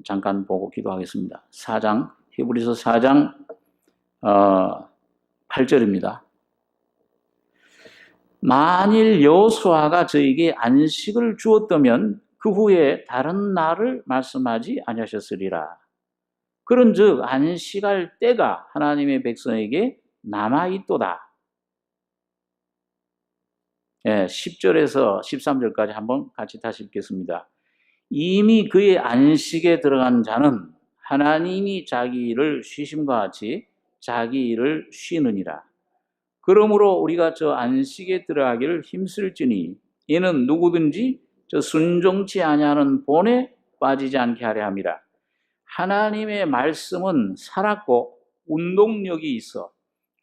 잠깐 보고 기도하겠습니다. 히브리서 4장 8절입니다. 만일 여호수아가 저에게 안식을 주었다면 그 후에 다른 날을 말씀하지 아니하셨으리라. 그런즉 안식할 때가 하나님의 백성에게 남아있도다. 10절에서 13절까지 한번 같이 다시 읽겠습니다. 이미 그의 안식에 들어간 자는 하나님이 자기 일을 쉬심과 같이 자기 일을 쉬느니라. 그러므로 우리가 저 안식에 들어가기를 힘쓸지니 이는 누구든지 저 순종치 아니하는 본에 빠지지 않게 하려 함이라. 하나님의 말씀은 살았고 운동력이 있어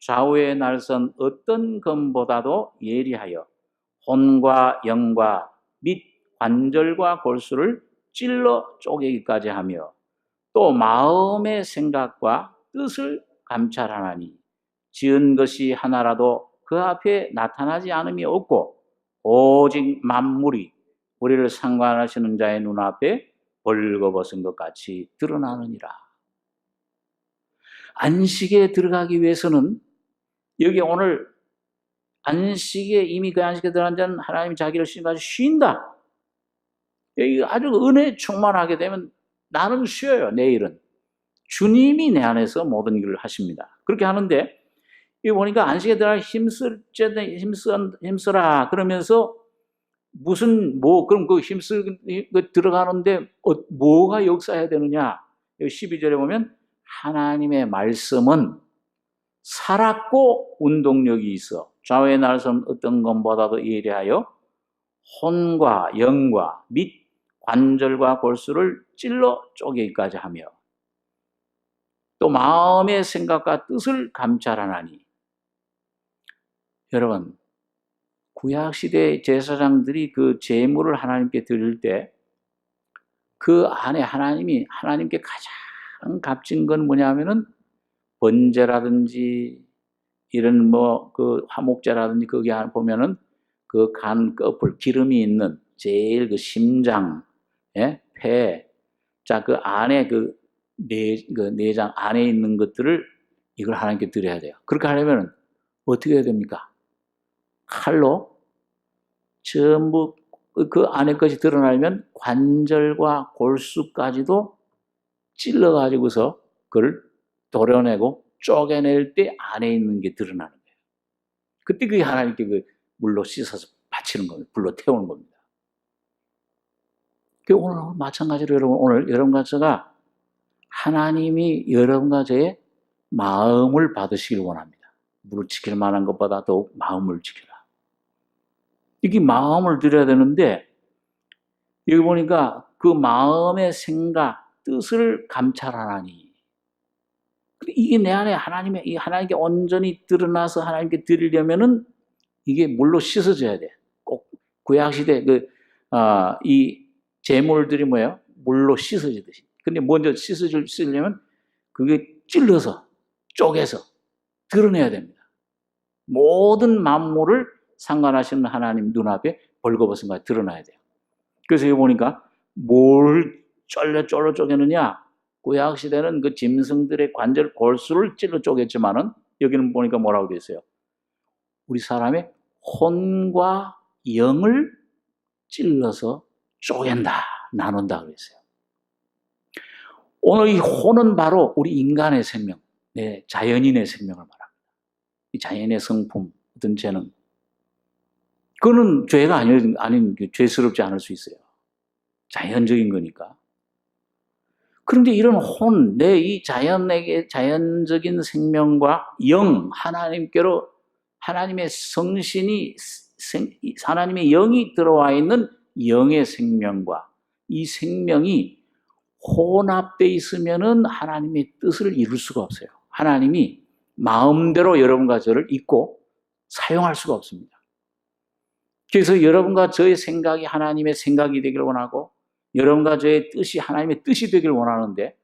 좌우의 날선 어떤 검보다도 예리하여 혼과 영과 및 관절과 골수를 찔러 쪼개기까지 하며 또 마음의 생각과 뜻을 감찰하나니 지은 것이 하나라도 그 앞에 나타나지 않음이 없고 오직 만물이 우리를 상관하시는 자의 눈앞에 벌거벗은 것 같이 드러나느니라. 안식에 들어가기 위해서는 여기 오늘 안식에 이미 그 안식에 들어간 자는 하나님이 자기를 쉰다. 여기 아주 은혜 충만하게 되면 나는 쉬어요. 내일은. 주님이 내 안에서 모든 일을 하십니다. 그렇게 하는데 여기 보니까 안식에 들어가 힘쓰라 그러면서 그럼 그 들어가는데 뭐가 역사해야 되느냐? 여기 12절에 보면 하나님의 말씀은 살았고 운동력이 있어 좌우의 날선 어떤 것보다도 예리하여 혼과 영과 및 관절과 골수를 찔러 쪼개기까지 하며 또 마음의 생각과 뜻을 감찰하나니. 여러분, 구약시대 제사장들이 그 제물을 하나님께 드릴 때 그 안에 하나님께 가장 값진 건 뭐냐면은 번제라든지 이런 그 화목제라든지 거기 보면은 그 간 껍을 기름이 있는 제일 그 심장, 폐, 자 그 안에 그 내장 안에 있는 것들을 이걸 하나님께 드려야 돼요. 그렇게 하려면 어떻게 해야 됩니까? 칼로 전부 그 안에 것이 드러나려면 관절과 골수까지도 찔러가지고서 그걸 도려내고 쪼개낼 때 안에 있는 게 드러나는 거예요. 그때 그게 하나님께 그 물로 씻어서 바치는 겁니다. 불로 태우는 겁니다. 오늘 마찬가지로 여러분, 오늘 여러분과 제가 하나님이 여러분과 저의 마음을 받으시길 원합니다. 물을 지킬 만한 것보다 더욱 마음을 지켜라. 이게 마음을 드려야 되는데 여기 보니까 그 마음의 생각, 뜻을 감찰하나니. 이게 내 안에 하나님께 온전히 드러나서 하나님께 드리려면은 이게 물로 씻어져야 돼. 꼭 구약시대 이 제물들이 뭐예요? 물로 씻어지듯이. 근데 먼저 씻으려면 그게 찔러서 쪼개서 드러내야 됩니다. 모든 만물을 상관하시는 하나님 눈앞에 벌거벗은 것이 드러나야 돼요. 그래서 여기 보니까 뭘 쫄려 쪼개느냐? 구약시대는 그 짐승들의 관절 골수를 찔러 쪼갰지만은 여기는 보니까 뭐라고 되어 있어요? 우리 사람의 혼과 영을 찔러서 쪼갠다, 나눈다 그랬어요. 오늘 이 혼은 바로 우리 인간의 생명, 자연인의 생명을 말합니다. 이 자연의 성품, 어떤 재능. 그거는 죄가 아닌 죄스럽지 않을 수 있어요. 자연적인 거니까. 그런데 이런 혼, 이 자연적인 생명과 영, 하나님의 성신이, 하나님의 영이 들어와 있는 영의 생명과 이 생명이 혼합되어 있으면은 하나님의 뜻을 이룰 수가 없어요. 하나님이 마음대로 여러분과 저를 잊고 사용할 수가 없습니다. 그래서 여러분과 저의 생각이 하나님의 생각이 되길 원하고 여러분과 저의 뜻이 하나님의 뜻이 되길 원하는데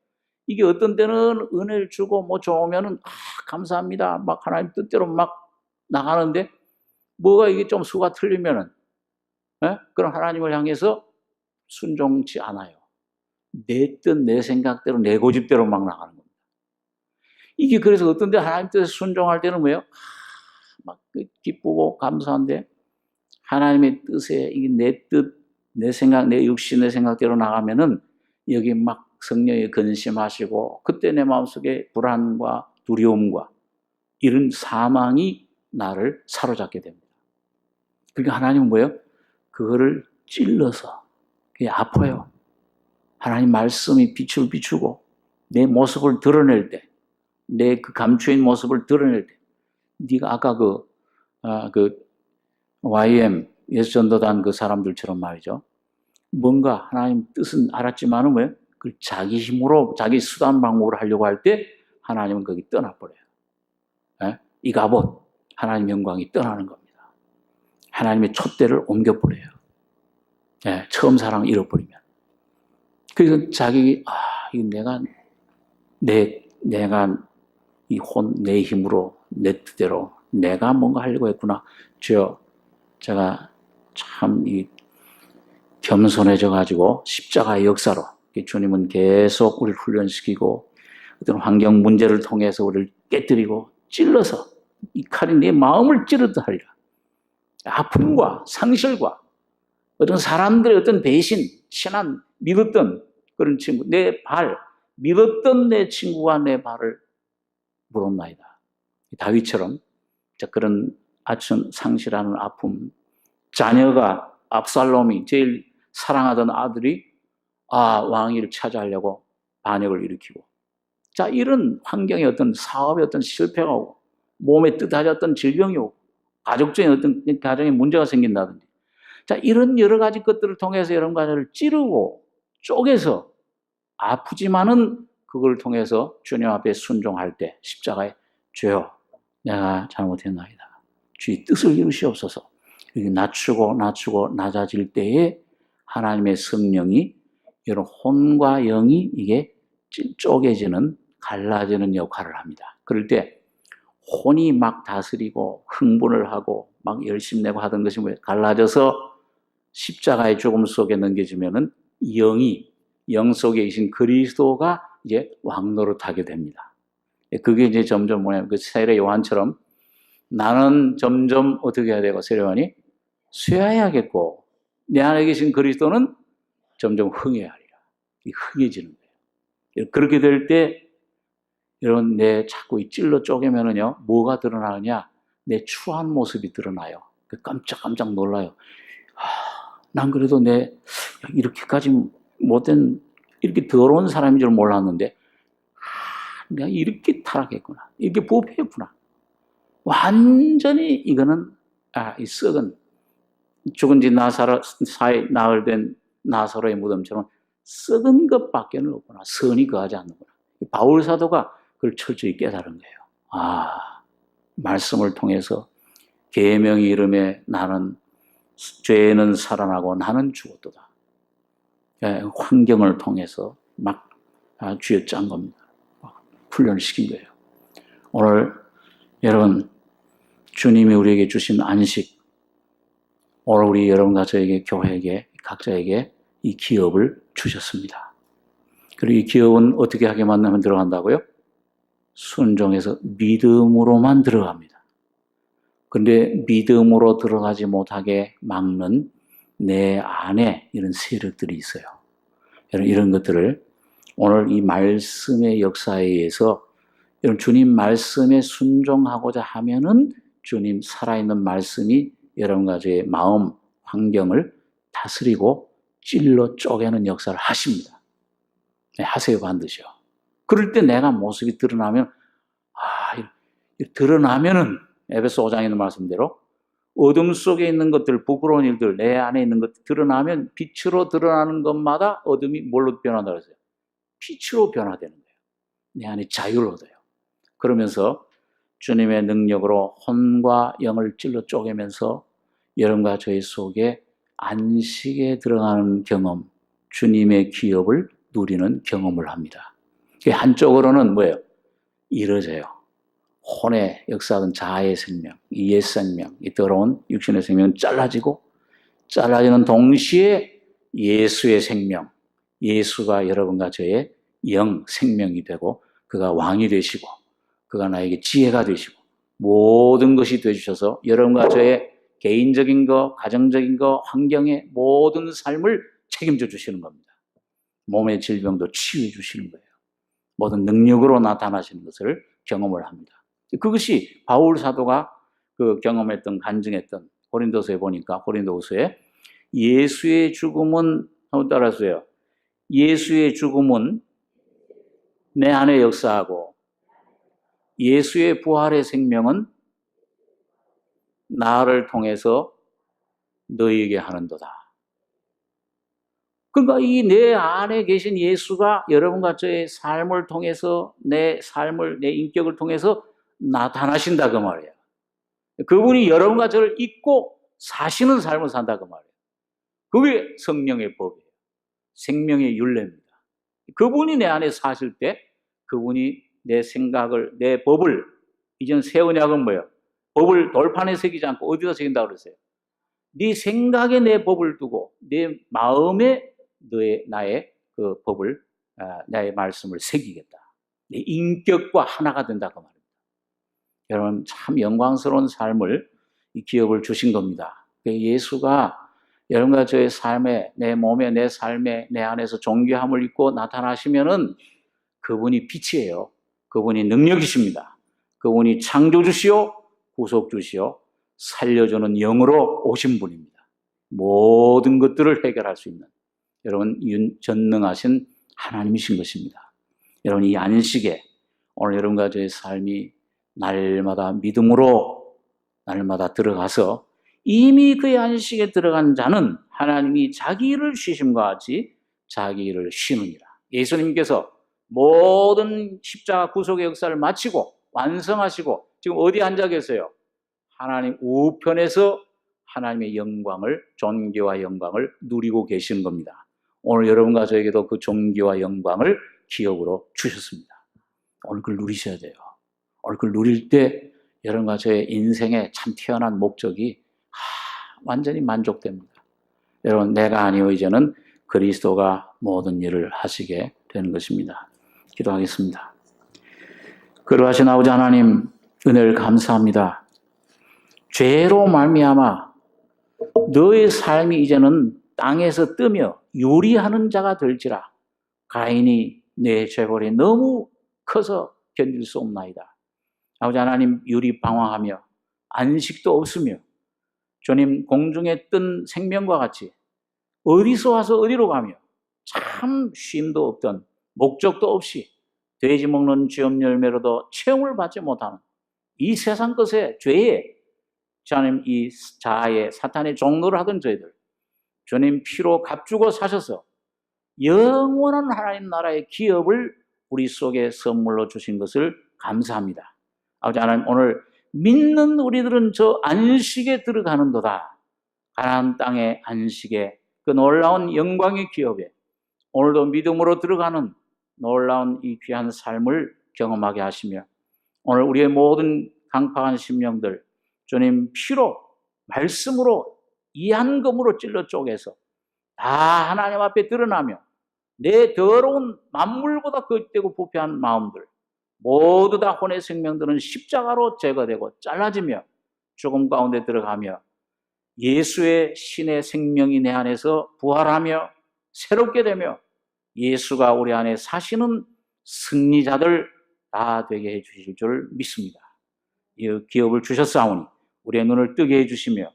이게 어떤 때는 은혜를 주고 좋으면은 감사합니다. 막 하나님 뜻대로 막 나가는데 뭐가 이게 좀 수가 틀리면은 그럼 하나님을 향해서 순종치 않아요. 내 뜻, 내 생각대로, 내 고집대로 막 나가는 겁니다. 이게 그래서 어떤 때 하나님 뜻에 순종할 때는 뭐예요? 막 기쁘고 감사한데 하나님의 뜻에 이게 내 뜻, 내 생각, 내 육신의 생각대로 나가면은 여기 막 성령에 근심하시고 그때 내 마음속에 불안과 두려움과 이런 사망이 나를 사로잡게 됩니다. 그러니까 하나님은 뭐예요? 그거를 찔러서 그게 아파요. 하나님 말씀이 빛을 비추고 내 모습을 드러낼 때, 내 그 감추인 모습을 드러낼 때, 네가 아까 그 YM 예수전도단 그 사람들처럼 말이죠. 뭔가 하나님 뜻은 알았지만은 왜? 그 자기 힘으로 자기 수단 방법으로 하려고 할 때 하나님은 거기 떠나버려요. 예? 이가봇 하나님 영광이 떠나는 겁니다. 하나님의 촛대를 옮겨버려요. 예, 처음 사랑 잃어버리면. 그래서 자기 이거 내가 내 힘으로 내 뜻대로 내가 뭔가 하려고 했구나. 제가 참 겸손해져 가지고 십자가의 역사로 주님은 계속 우리를 훈련시키고 어떤 환경 문제를 통해서 우리를 깨뜨리고 찔러서 이 칼이 내 마음을 찌르듯 하리라. 아픔과 상실과 어떤 사람들의 어떤 배신, 신한 믿었던 그런 친구, 믿었던 내 친구가 내 발을 물었나이다. 다윗처럼 그런 아픈 상실하는 아픔, 자녀가 압살롬이 제일 사랑하던 아들이 왕위를 차지하려고 반역을 일으키고, 자 이런 환경에 어떤 사업에 어떤 실패가 오고 몸에 뜻하졌던 질병이 오고 가족적인 어떤 가정에 문제가 생긴다든지, 자 이런 여러 가지 것들을 통해서 여러분 가정을 찌르고 쪼개서 아프지만은 그걸 통해서 주님 앞에 순종할 때 십자가에 주여 내가 잘못했나이다. 주의 뜻을 이루시옵소서. 이렇게 낮추고 낮아질 때에 하나님의 성령이 여러분 혼과 영이 이게 쪼개지는 갈라지는 역할을 합니다. 그럴 때 혼이 막 다스리고 흥분을 하고 막 열심 내고 하던 것이 갈라져서 십자가의 죽음 속에 넘겨지면은 영 속에 계신 그리스도가 이제 왕노릇하게 됩니다. 그게 이제 점점 그 세례 요한처럼 나는 점점 어떻게 해야 되고 세례 요한이 쇠하야겠고 내 안에 계신 그리스도는 점점 흥해야 하리라. 흥해지는 거예요. 그렇게 될 때 여러분 내 자꾸 찔러 쪼개면은요 뭐가 드러나느냐? 내 추한 모습이 드러나요. 깜짝 놀라요. 난 그래도 이렇게까지 못된 이렇게 더러운 사람인 줄 몰랐는데 내가 이렇게 타락했구나. 이렇게 부패했구나. 완전히 이거는 이 썩은 죽은 지 나흘 된 나사로의 무덤처럼 썩은 것밖에는 없구나. 선이 거하지 않는구나. 바울 사도가 그걸 철저히 깨달은 거예요. 말씀을 통해서 계명의 이름에 나는 죄는 살아나고 나는 죽었도다. 환경을 통해서 막 쥐어짠 겁니다. 훈련을 시킨 거예요. 오늘 여러분 주님이 우리에게 주신 안식, 오늘 우리 여러분과 저에게 교회에게 각자에게 이 기업을 주셨습니다. 그리고 이 기업은 어떻게 하게 만나면 들어간다고요? 순종해서 믿음으로만 들어갑니다. 그런데 믿음으로 들어가지 못하게 막는 내 안에 이런 세력들이 있어요. 이런 것들을 오늘 이 말씀의 역사에 의해서 여러분 주님 말씀에 순종하고자 하면은 주님 살아있는 말씀이 여러분과 저의 마음 환경을 다스리고 찔러 쪼개는 역사를 하십니다. 네, 하세요 반드시요. 그럴 때 내가 모습이 드러나면 드러나면은 에베소 5장에 있는 말씀대로 어둠 속에 있는 것들, 부끄러운 일들, 내 안에 있는 것들 드러나면 빛으로 드러나는 것마다 어둠이 뭘로 변한다고 했어요? 빛으로 변화되는 거예요. 내 안에 자유를 얻어요. 그러면서 주님의 능력으로 혼과 영을 찔러 쪼개면서 여러분과 저희 속에 안식에 들어가는 경험, 주님의 기업을 누리는 경험을 합니다. 한쪽으로는 뭐예요? 이루어져요. 혼의 역사하던 자아의 생명, 이 옛 생명, 이 더러운 육신의 생명은 잘라지는 동시에 예수의 생명, 예수가 여러분과 저의 영 생명이 되고 그가 왕이 되시고 그가 나에게 지혜가 되시고 모든 것이 되주셔서 여러분과 저의 개인적인 거, 가정적인 거, 환경의 모든 삶을 책임져 주시는 겁니다. 몸의 질병도 치유해 주시는 거예요. 모든 능력으로 나타나시는 것을 경험을 합니다. 그것이 바울 사도가 그 경험했던, 간증했던, 고린도서에 보니까, 고린도후서에 예수의 죽음은, 한번 따라하세요. 예수의 죽음은 내 안에 역사하고 예수의 부활의 생명은 나를 통해서 너희에게 하는도다. 그러니까 이 내 안에 계신 예수가 여러분과 저의 삶을 통해서, 내 삶을, 내 인격을 통해서 나타나신다 그 말이에요. 그분이 여러분과 저를 잊고 사시는 삶을 산다 그 말이에요. 그게 성령의 법이에요. 생명의 율례입니다. 그분이 내 안에 사실 때 그분이 내 생각을, 내 법을, 이전 새 언약은 뭐예요? 법을 돌판에 새기지 않고 어디다 새긴다고 그러세요? 네 생각에 내 법을 두고 내 마음에 나의 그 법을, 나의 말씀을 새기겠다. 내 인격과 하나가 된다 그 말입니다. 여러분 참 영광스러운 삶을, 이 기업을 주신 겁니다. 예수가 여러분과 저의 삶에, 내 몸에, 내 삶에, 내 안에서 존귀함을 입고 나타나시면은 그분이 빛이에요. 그분이 능력이십니다. 그분이 창조주시오, 구속주시오, 살려주는 영으로 오신 분입니다. 모든 것들을 해결할 수 있는, 여러분 전능하신 하나님이신 것입니다. 여러분 이 안식에 오늘 여러분과 저의 삶이 날마다 믿음으로 날마다 들어가서, 이미 그의 안식에 들어간 자는 하나님이 자기 일을 쉬심과 같이 자기 일을 쉬느니라. 예수님께서 모든 십자가 구속의 역사를 마치고 완성하시고 지금 어디 앉아 계세요? 하나님 우편에서 하나님의 영광을, 존귀와 영광을 누리고 계시는 겁니다. 오늘 여러분과 저에게도 그 존귀와 영광을 기업으로 주셨습니다. 오늘 그걸 누리셔야 돼요. 오늘 그걸 누릴 때 여러분과 저의 인생의 참 태어난 목적이 완전히 만족됩니다. 여러분 내가 아니요 이제는 그리스도가 모든 일을 하시게 되는 것입니다. 기도하겠습니다. 그러하신 아버지 하나님, 은혜를 감사합니다. 죄로 말미암아 너의 삶이 이제는 땅에서 뜨며 요리하는 자가 될지라. 가인이 내 죄벌이 너무 커서 견딜 수 없나이다. 아버지 하나님, 유리 방황하며 안식도 없으며 주님 공중에 뜬 생명과 같이 어디서 와서 어디로 가며 참 쉼도 없던, 목적도 없이 돼지 먹는 쥐업 열매로도 체험을 받지 못하는 이 세상 것에, 죄에, 주님 이 자아의 사탄의 종노를 하던 저희들, 주님 피로 값주고 사셔서 영원한 하나님 나라의 기업을 우리 속에 선물로 주신 것을 감사합니다. 아버지 하나님, 오늘 믿는 우리들은 저 안식에 들어가는도다. 가나안 땅의 안식에, 그 놀라운 영광의 기업에 오늘도 믿음으로 들어가는 놀라운 이 귀한 삶을 경험하게 하시며, 오늘 우리의 모든 강팍한 심령들 주님 피로, 말씀으로, 이한검으로 찔러 쪼개서 다 하나님 앞에 드러나며 내 더러운 만물보다 거짓되고 부패한 마음들 모두 다 혼의 생명들은 십자가로 제거되고 잘라지며 죽음 가운데 들어가며 예수의 신의 생명이 내 안에서 부활하며 새롭게 되며 예수가 우리 안에 사시는 승리자들 다 되게 해주실 줄 믿습니다. 이 기업을 주셨사오니 우리의 눈을 뜨게 해주시며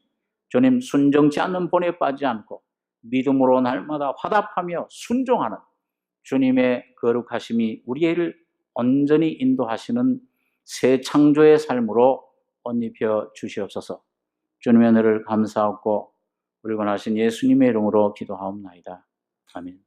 주님 순정치 않는 본에 빠지지 않고 믿음으로 날마다 화답하며 순종하는 주님의 거룩하심이 우리를 온전히 인도하시는 새 창조의 삶으로 옷 입혀 주시옵소서. 주님의 은혜를 감사하고 우리 원하신 예수님의 이름으로 기도하옵나이다. 아멘.